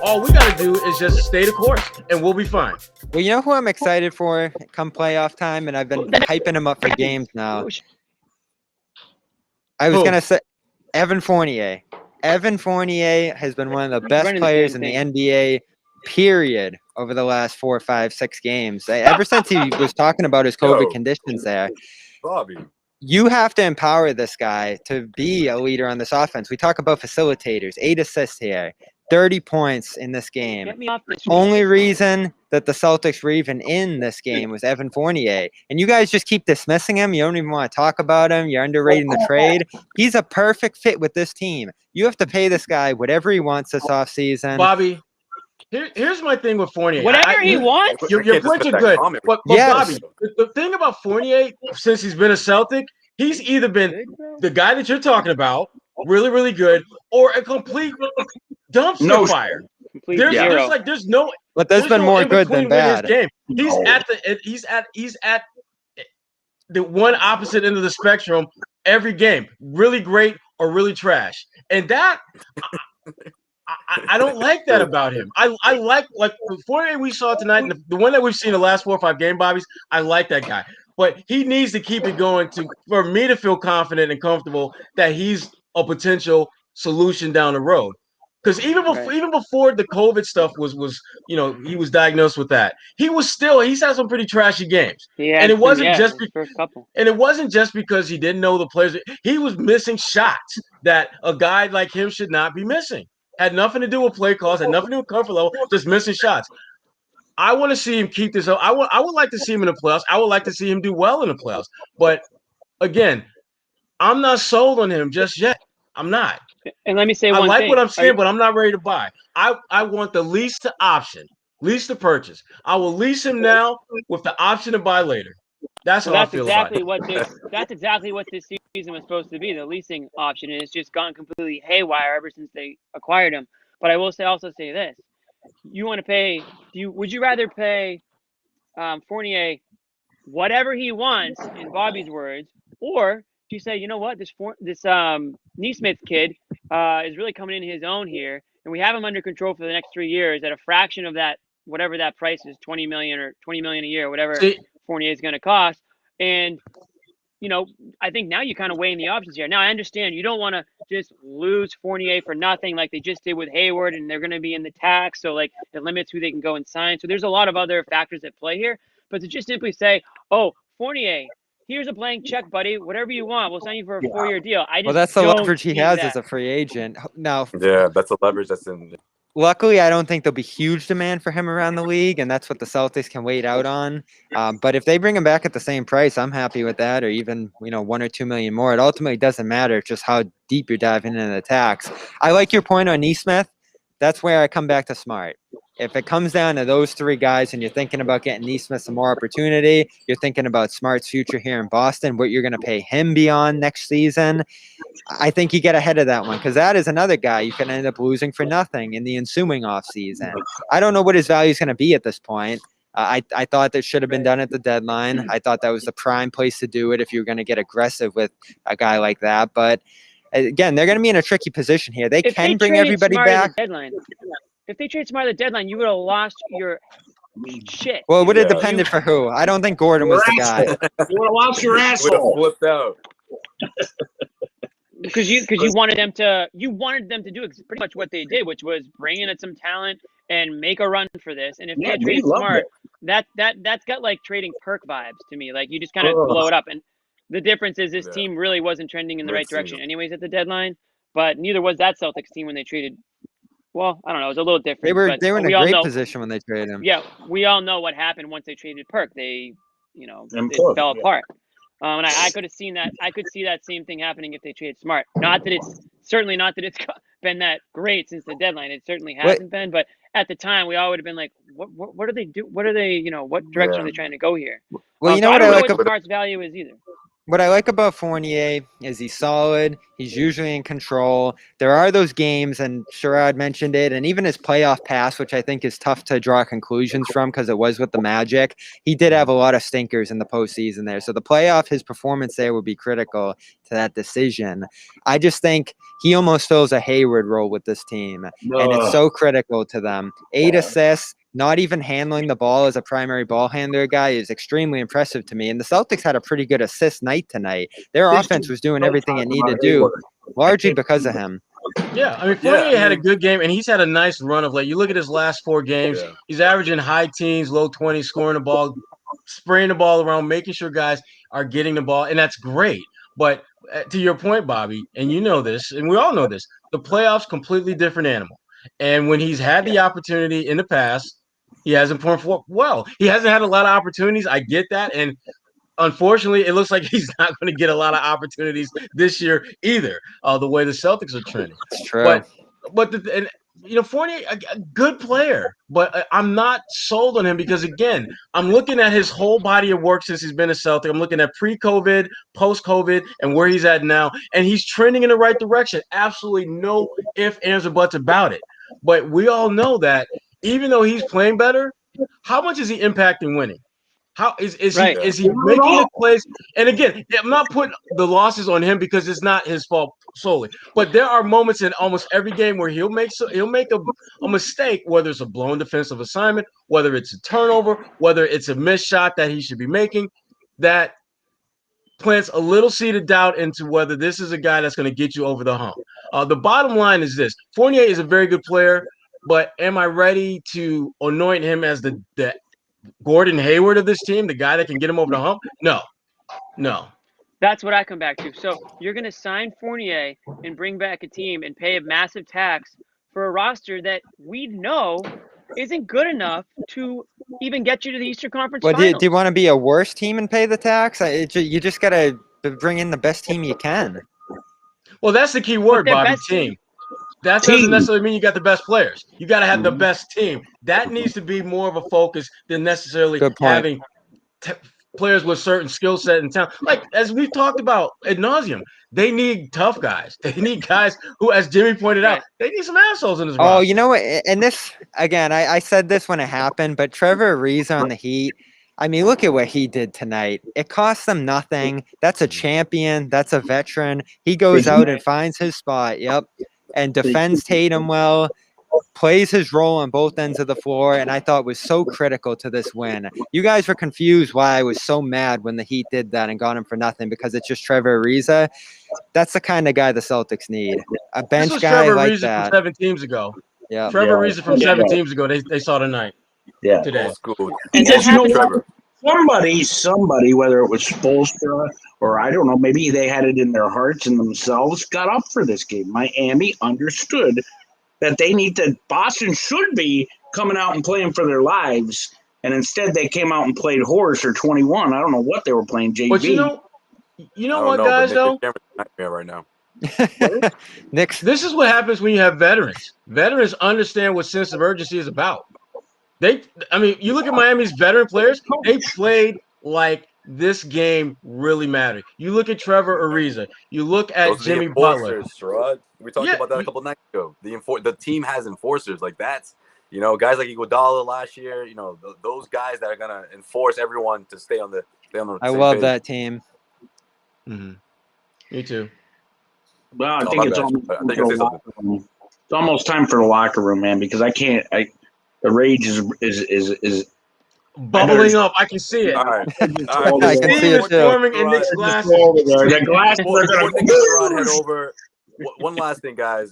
all we got to do is just stay the course, and we'll be fine. Well, you know who I'm excited for come playoff time, and I've been hyping him up for games now. I was going to say Evan Fournier. Evan Fournier has been one of the best players in the NBA, period, over the last 4, 5, 6 games. Ever since he was talking about his COVID conditions there. Bobby. You have to empower this guy to be a leader on this offense. We talk about facilitators, 8 assists here, 30 points in this game. Only reason that the Celtics were even in this game was Evan Fournier. And you guys just keep dismissing him. You don't even want to talk about him. You're underrating the trade. He's a perfect fit with this team. You have to pay this guy whatever he wants this offseason. Bobby, here's my thing with Fournier. Whatever he wants? Your points are good. But yes. Bobby, the thing about Fournier, since he's been a Celtic, he's either been the guy that you're talking about, really, really good, or a complete dumpster fire. There's no. But there's been more good than bad. Game. He's at the one opposite end of the spectrum every game. Really great or really trash, and that I don't like that about him. I like the Fournier we saw tonight, and the one that we've seen the last 4 or 5 game, Bobbies. I like that guy, but he needs to keep it going for me to feel confident and comfortable that he's a potential solution down the road. Because even before the COVID stuff was he was diagnosed with that. He's had some pretty trashy games. And it wasn't just because he didn't know the players. He was missing shots that a guy like him should not be missing. Had nothing to do with play calls, had nothing to do with comfort level, just missing shots. I want to see him keep this up. I would like to see him in the playoffs. I would like to see him do well in the playoffs. But again, I'm not sold on him just yet. I'm not. And let me say one thing. I like what I'm saying, but I'm not ready to buy. I want the lease to option, lease to purchase. I will lease him now with the option to buy later. That's how I feel exactly about it. That's exactly what this season was supposed to be, the leasing option. And it's just gone completely haywire ever since they acquired him. But I will also say this. You want to pay – would you rather pay Fournier whatever he wants, in Bobby's words, or – you say, you know what, this Neesmith kid is really coming in his own here, and we have him under control for the next 3 years at a fraction of that, whatever that price is, $20 million a year, whatever Fournier is going to cost. And I think now you're kind of weighing the options here. Now I understand you don't want to just lose Fournier for nothing like they just did with Hayward, and they're going to be in the tax, so like it limits who they can go and sign. So there's a lot of other factors at play here. But to just simply say, oh, Fournier, here's a blank check, buddy. Whatever you want, we'll sign you for a 4-year deal. That's the leverage he has as a free agent. Now, that's a leverage that's in. Luckily, I don't think there'll be huge demand for him around the league, and that's what the Celtics can wait out on. But if they bring him back at the same price, I'm happy with that, or even 1 or 2 million more. It ultimately doesn't matter. It's just how deep you're diving into the tax. I like your point on Neesmith. That's where I come back to Smart. If it comes down to those 3 guys and you're thinking about getting Neesmith some more opportunity, you're thinking about Smart's future here in Boston, what you're going to pay him beyond next season, I think you get ahead of that one, because that is another guy you can end up losing for nothing in the ensuing offseason. I don't know what his value is going to be at this point. I thought that should have been done at the deadline. I thought that was the prime place to do it if you're going to get aggressive with a guy like that. But again, they're going to be in a tricky position here. They can bring everybody back. If they trade Smart at the deadline, you would have lost your shit. Well, it would have depended for who. I don't think Gordon was the guy. You would have lost your asshole. Flipped out. Because you wanted them to do pretty much what they did, which was bring in some talent and make a run for this. And if they had traded Smart, that's got like trading Perk vibes to me. Like you just kind of blow it up. And the difference is this team really wasn't trending in the right direction anyways at the deadline, but neither was that Celtics team when they traded. Well, I don't know. It was a little different. They were in a great position when they traded him. Yeah, we all know what happened once they traded Perk. They fell apart. And I could have seen that. I could see that same thing happening if they traded Smart. Not that it's been that great since the deadline. It certainly hasn't been. But at the time, we all would have been like, what do they do? What are they? What direction are they trying to go here? Well, I don't know what Smart's value is either. What I like about Fournier is he's solid. He's usually in control. There are those games, and Sherrod mentioned it, and even his playoff pass, which I think is tough to draw conclusions from because it was with the Magic. He did have a lot of stinkers in the postseason there. So the playoff, his performance there would be critical to that decision. I just think he almost fills a Hayward role with this team, and it's so critical to them. 8 assists. Not even handling the ball as a primary ball handler guy is extremely impressive to me. And the Celtics had a pretty good assist night tonight. Their offense was doing everything it needed to do, largely because of him. Yeah, I mean, Fournier had a good game, and he's had a nice run of late. You look at his last 4 games, he's averaging high teens, low 20s, scoring the ball, spraying the ball around, making sure guys are getting the ball, and that's great. But to your point, Bobby, and you know this, and we all know this, the playoffs, completely different animal. And when he's had the opportunity in the past, he hasn't performed well. He hasn't had a lot of opportunities. I get that. And unfortunately, it looks like he's not going to get a lot of opportunities this year either, the way the Celtics are trending. It's true. But Fournier, a good player, but I'm not sold on him because, again, I'm looking at his whole body of work since he's been a Celtic. I'm looking at pre-COVID, post-COVID, and where he's at now, and he's trending in the right direction. Absolutely no ifs, ands, or buts about it. But we all know that even though he's playing better, how much is he impacting winning? How is he making the plays? And again, I'm not putting the losses on him because it's not his fault solely. But there are moments in almost every game where he'll make a mistake, whether it's a blown defensive assignment, whether it's a turnover, whether it's a missed shot that he should be making, that plants a little seed of doubt into whether this is a guy that's going to get you over the hump. The bottom line is this: Fournier is a very good player. But am I ready to anoint him as the Gordon Hayward of this team, the guy that can get him over the hump? No. That's what I come back to. So you're going to sign Fournier and bring back a team and pay a massive tax for a roster that we know isn't good enough to even get you to the Eastern Conference Finals. Do you want to be a worse team and pay the tax? You just got to bring in the best team you can. Well, that's the key word, Bobby, team. That doesn't necessarily mean you got the best players. You got to have the best team. That needs to be more of a focus than necessarily having players with certain skill set and talent. Like, as we've talked about ad nauseum, they need tough guys. They need guys who, as Jimmy pointed out, they need some assholes in this roster. Oh, you know what? And this, again, I said this when it happened, but Trevor Ariza on the Heat, I mean, look at what he did tonight. It cost them nothing. That's a champion. That's a veteran. He goes out and finds his spot. Yep. And defends Tatum well, plays his role on both ends of the floor, and I thought was so critical to this win. You guys were confused why I was so mad when the Heat did that and got him for nothing because it's just Trevor Ariza. That's the kind of guy the Celtics need. A bench guy Trevor like Ariza that. From 7 teams ago. Yeah. Trevor Ariza from 7 teams ago. They saw tonight. Yeah. Today. And Trevor. Somebody, whether it was Spoelstra or I don't know, maybe they had it in their hearts and themselves, got up for this game. Miami understood that Boston should be coming out and playing for their lives, and instead they came out and played horse or 21. I don't know what they were playing, JV. But you know what, guys, though? Right now. Nick, this is what happens when you have veterans. Veterans understand what sense of urgency is about. You look at Miami's veteran players, they played like this game really mattered. You look at Trevor Ariza. You look at Jimmy Butler. Rod. We talked about that a couple nights ago. The team has enforcers. Like that's, guys like Iguodala last year, those guys that are going to enforce everyone to stay on the I love page. That team. Mm-hmm. Me too. Well, I think it's almost time for the locker room, man, because the rage is bubbling up. I can see it. All right. I can see it too. Forming in Nick's glasses. One last thing, guys.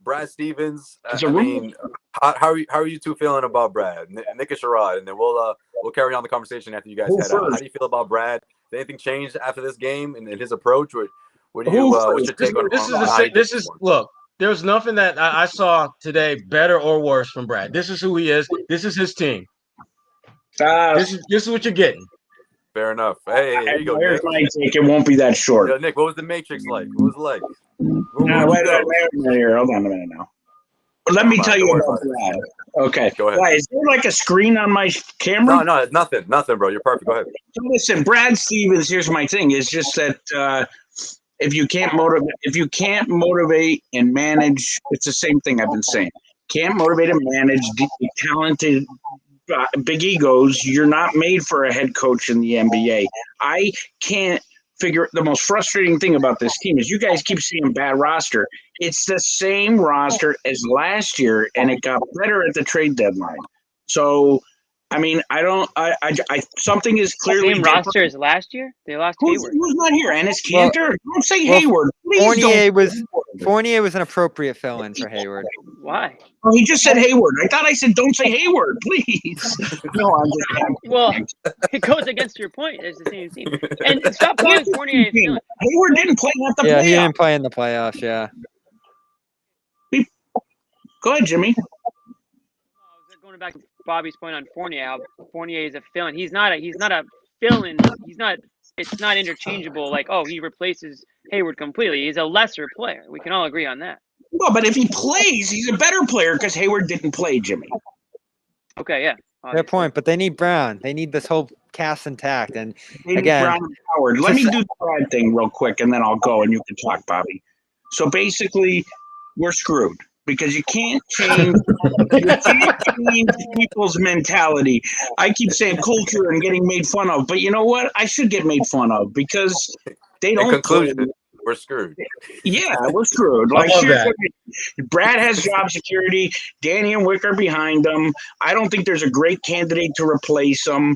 Brad Stevens. How are you two feeling about Brad? Nick and Sherrod, and then we'll carry on the conversation after you guys head out. How do you feel about Brad? Did anything change after this game and his approach? What's your take on it? Look. There's nothing that I saw today better or worse from Brad. This is who he is. This is his team. This is what you're getting. Fair enough. Hey, here you go. Here's my take. It won't be that short. Yo, Nick, what was the Matrix like? What was it like? Wait a minute here. Hold on a minute now. Let me tell you about Brad. Okay. Go ahead. Why, is there like a screen on my camera? No, nothing, bro. You're perfect. Go ahead. So listen, Brad Stevens. Here's my thing: is just that if you can't motivate and manage, it's the same thing I've been saying. Can't motivate and manage talented big egos. You're not made for a head coach in the NBA. I can't figure. The most frustrating thing about this team is you guys keep saying bad roster. It's the same roster as last year, and it got better at the trade deadline. So, I mean, something is clearly Same different. roster as last year. They lost Who's Hayward. not here? Ennis Cantor? Don't say well, Hayward. Please don't. Fournier was an appropriate fill-in for Hayward. Why? Oh, he just said Hayward. I thought I said don't say Hayward, please. No, I'm just. Well, it goes against your point. It's the same team. And stop calling Fournier a fill-in. Hayward didn't play at the playoffs. He didn't play in the playoffs. Yeah. Go ahead, Jimmy. Going back to Bobby's point on Fournier, how Fournier is a fill-in. He's not a fill-in. It's not interchangeable. Like, oh, he replaces Hayward completely. He's a lesser player. We can all agree on that. Well, but if he plays, he's a better player because Hayward didn't play, Jimmy. Okay, yeah. Fair point, but they need Brown. They need this whole cast intact. And they need again, Brown and Howard. Let me do the Brad thing real quick, and then I'll go, and you can talk, Bobby. So basically, we're screwed because you can't change people's mentality. I keep saying culture and getting made fun of, but you know what? I should get made fun of because they don't. In conclusion, we're screwed. Yeah, we're screwed. Like, Brad has job security. Danny and Wick are behind him. I don't think there's a great candidate to replace him.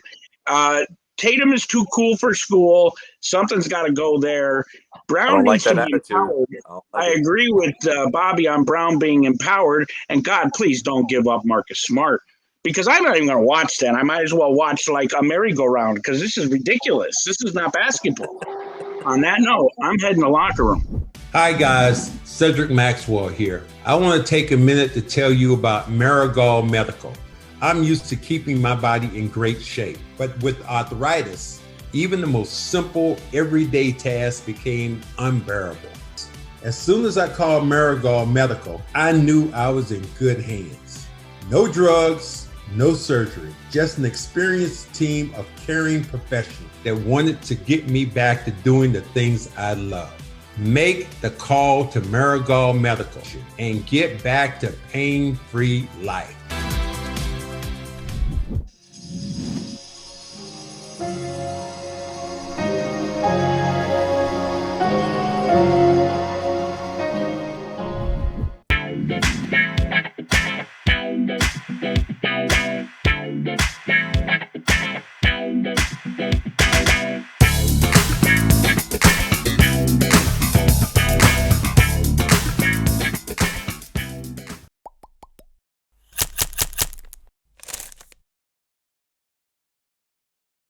Tatum is too cool for school. Something's got to go there. Brown needs to be empowered. I agree with Bobby on Brown being empowered. And God, please don't give up Marcus Smart because I'm not even going to watch that. I might as well watch like a merry-go-round because this is ridiculous. This is not basketball. On that note, I'm heading to the locker room. Hi guys, Cedric Maxwell here. I want to take a minute to tell you about Marigold Medical. I'm used to keeping my body in great shape, but with arthritis, even the most simple everyday tasks became unbearable. As soon as I called Marigold Medical, I knew I was in good hands. No drugs, no surgery, just an experienced team of caring professionals that wanted to get me back to doing the things I love. Make the call to Marigold Medical and get back to pain-free life.